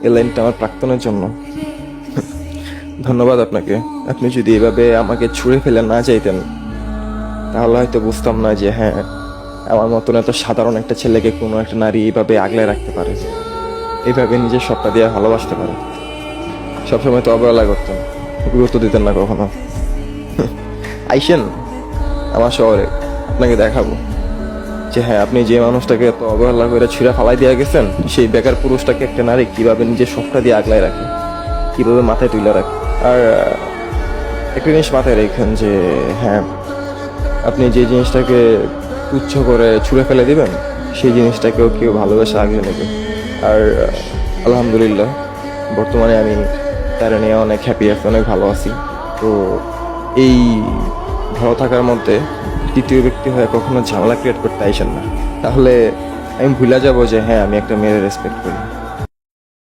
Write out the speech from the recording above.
এই লাইনটা আমার প্রাক্তনের জন্য। ধন্যবাদ আপনাকে। আপনি যদি এভাবে আমাকে ছুঁড়ে ফেলে না চাইতেন তাহলে হয়তো বুঝতাম না যে হ্যাঁ, আমার মতন এত সাধারণ একটা ছেলেকে কোনো একটা নারী এইভাবে আগলে রাখতে পারে, এইভাবে নিজের সবটা দিয়ে ভালোবাসতে পারে। সবসময় তো অবহেলা করতেন, গুরুত্ব দিতেন না কখনো। আইসেন আমার শহরে, আপনাকে দেখাবো যে হ্যাঁ, আপনি যে মানুষটাকে এত অবহেলা করে ছুঁড়ে ফালাই দিয়ে গেছেন, সেই বেকার পুরুষটাকে একটা নারী কিভাবে নিজের সবটা দিয়ে আগলায় রাখে, কিভাবে মাথায় তুলে রাখে। আর একটা জিনিস মাথায় রেখেন যে হ্যাঁ, আপনি যে জিনিসটাকে তুচ্ছ করে ছুঁড়ে ফেলে দিবেন, সেই জিনিসটাকেও কেউ ভালোবেসে আগলে নেবে। আর আলহামদুলিল্লাহ বর্তমানে আমি তারা নিয়ে অনেক হ্যাপি আছি, অনেক ভালো আছি। তো এই ভালো থাকার মধ্যে তৃতীয় ব্যক্তি হয়ে কখনো ঝামেলা ক্রিয়েট করতে আইসেন না, তাহলে আমি ভুলে যাবো যে হ্যাঁ, আমি একটা মেয়ের রেসপেক্ট করি।